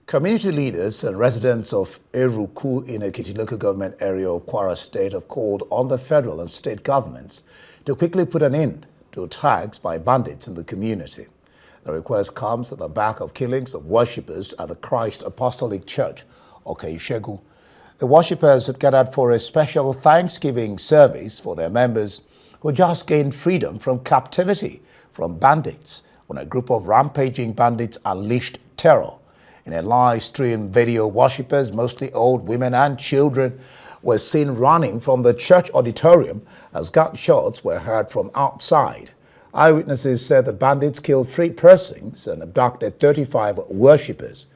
Community leaders and residents of Eruku in Ekiti local government area of Kwara State have called on the federal and state governments to quickly put an end to attacks by bandits in the community. The request comes at the back of killings of worshippers at the Christ Apostolic Church, Oluseyi. The worshippers had gathered for a special Thanksgiving service for their members who just gained freedom from captivity from bandits when a group of rampaging bandits unleashed terror. In a live stream video, worshippers, mostly old women and children, were seen running from the church auditorium as gunshots were heard from outside. Eyewitnesses said the bandits killed 3 persons and abducted 35 worshippers.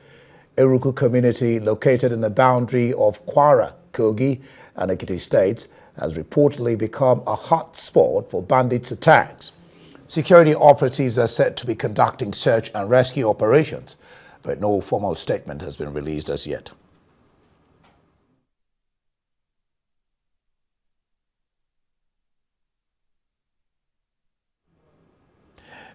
Eruku community, located in the boundary of Kwara, Kogi, and Ekiti states, has reportedly become a hot spot for bandits' attacks. Security operatives are said to be conducting search and rescue operations, but no formal statement has been released as yet.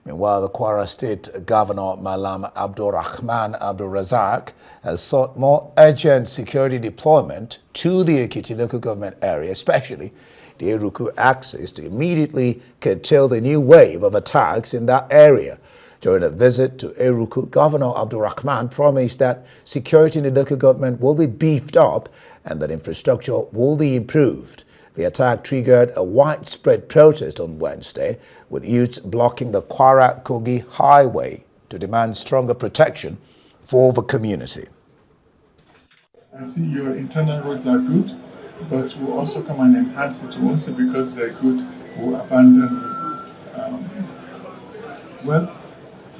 Meanwhile, the Kwara State Governor, Malam AbdulRazaq's, has sought more urgent security deployment to the Ekiti local government area, especially the Eruku axis, to immediately curtail the new wave of attacks in that area. During a visit to Eruku, Governor AbdulRahman promised that security in the local government will be beefed up and that infrastructure will be improved. The attack triggered a widespread protest on Wednesday, with youths blocking the Kwara-Kogi highway to demand stronger protection for the community. I see your internal roads are good, but we'll also come and enhance it. We won't say because they're good, we'll abandon well,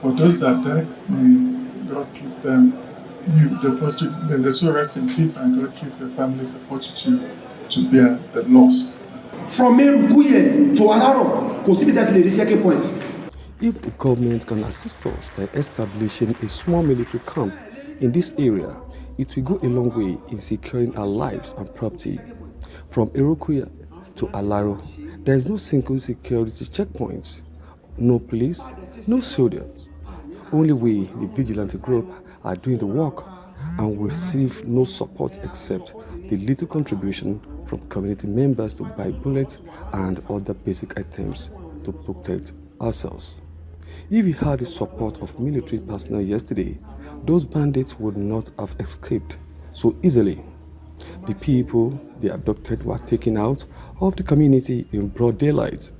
for those that died, may God keep them. May the soul rest in peace, and God keeps the families of fortitude to bear the loss. From Eruku to Araro, consider that the checking point. If the government can assist us by establishing a small military camp in this area, it will go a long way in securing our lives and property. From Eruku to Alaro, there is no single security checkpoint, no police, no soldiers. Only we, the vigilante group, are doing the work and will receive no support except the little contribution from community members to buy bullets and other basic items to protect ourselves. If we had the support of military personnel yesterday, those bandits would not have escaped so easily. The people they abducted were taken out of the community in broad daylight.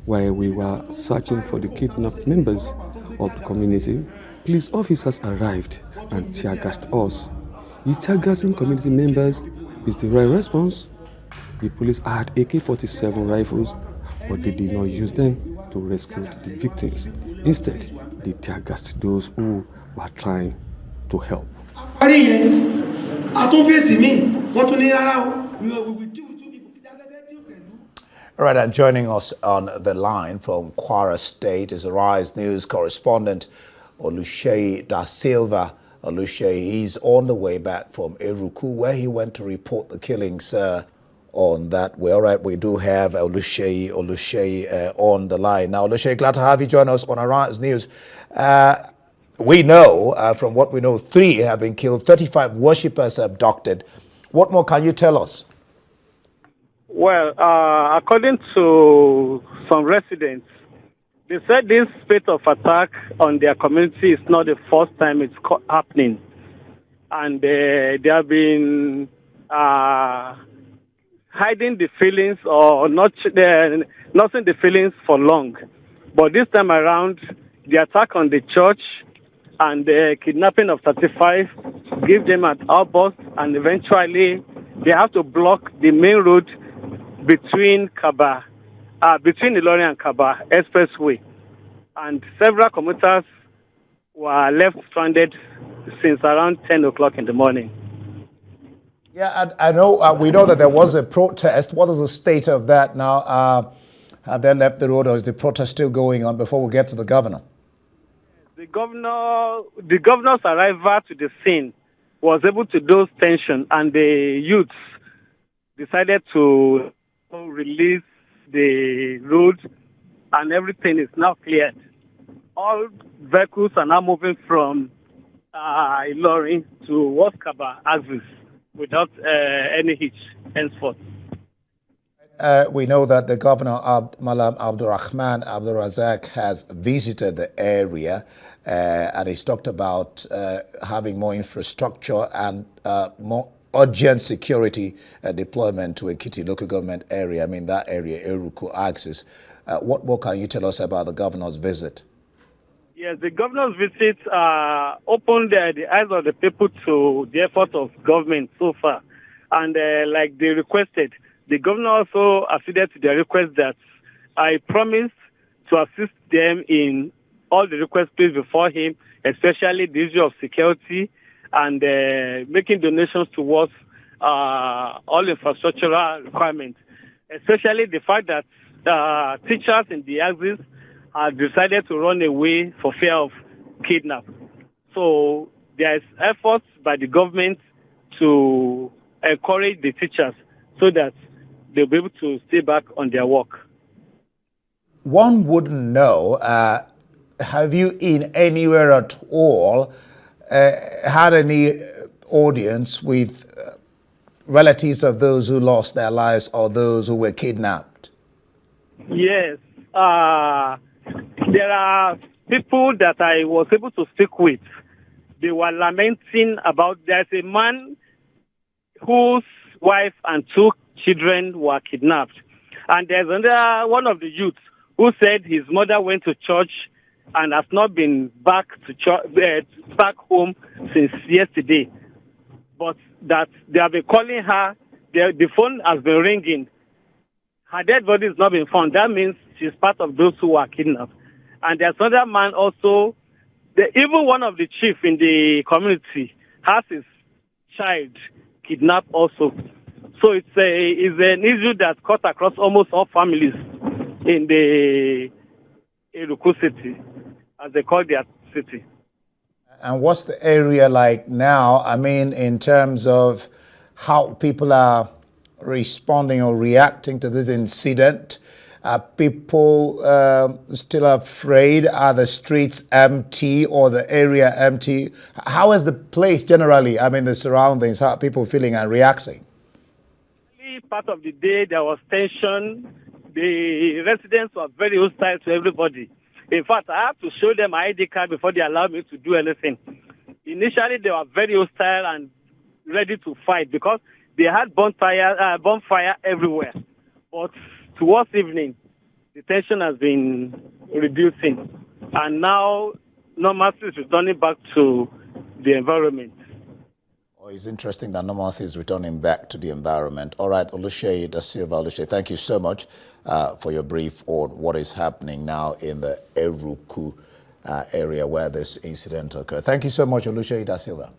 While we were searching for the kidnapped members of the community, police officers arrived and tear-gassed us. The tear-gassing community members is the right response. The police had AK-47 rifles, but they did not use them to rescue the victims. Instead, they tear-gassed those who were trying to help. All right, and joining us on the line from Kwara State is Arise News correspondent Oluseyi Dasilva. Oluseyi is on the way back from Eruku, where he went to report the killings on that way. All right, we do have Oluseyi on the line. Now, Oluseyi, glad to have you join us on Arise News. We know, from what we know, 3 have been killed, 35 worshippers abducted. What more can you tell us? Well, according to some residents, they said this spate of attack on their community is not the first time it's happening. And they have been hiding the feelings or not seeing the feelings for long. But this time around, the attack on the church and the kidnapping of 35 give them an outburst, and eventually they have to block the main road between Ilorin and Kaba Expressway, and several commuters were left stranded since around 10 o'clock in the morning. Yeah, I know. We know that there was a protest. What is the state of that now? Have they left the road, or is the protest still going on before we get to the governor? The governor's arrival to the scene was able to dose tension, and the youths decided to release the road, and everything is now cleared. All vehicles are now moving from Ilorin to Waskaba axis without any hitch henceforth. We know that the governor, Malam AbdulRazaq, has visited the area and he's talked about having more infrastructure and more urgent security deployment to Ekiti local government area. I mean, that area, Eruku axis. What more can you tell us about the governor's visit? Yes, the governor's visit opened the eyes of the people to the efforts of government so far. And like they requested, the governor also acceded to their request that I promised to assist them in all the requests placed before him, especially the issue of security and making donations towards all infrastructural requirements, especially the fact that teachers in the axis have decided to run away for fear of kidnap. So there is efforts by the government to encourage the teachers so that they'll be able to stay back on their work. One wouldn't know. Have you in anywhere at all had any audience with relatives of those who lost their lives or those who were kidnapped? Yes. There are people that I was able to speak with. They were lamenting about there's a man whose wife and 2 children were kidnapped. And there's another one of the youths who said his mother went to church and has not been back to church, back home since yesterday. But that they have been calling her, the phone has been ringing. Her dead body has not been found. That means she's part of those who were kidnapped. And there's another man also, even one of the chiefs in the community has his child kidnapped also. So it's an issue that cuts across almost all families in the Eruku city, as they call their city. And what's the area like now? I mean, in terms of how people are responding or reacting to this incident? Are people still afraid? Are the streets empty or the area empty? How is the place generally, I mean, the surroundings, how are people feeling and reacting? Part of the day, there was tension. The residents were very hostile to everybody. In fact, I had to show them my ID card before they allowed me to do anything. Initially, they were very hostile and ready to fight because they had bonfire everywhere. But towards evening, the tension has been reducing. And now, normalcy is returning back to the environment. Oh, it's interesting that normalcy is returning back to the environment. All right, Oluseyi, Dasilva, Oluseyi, thank you so much for your brief on what is happening now in the Eruku area where this incident occurred. Thank you so much, Oluseyi Dasilva.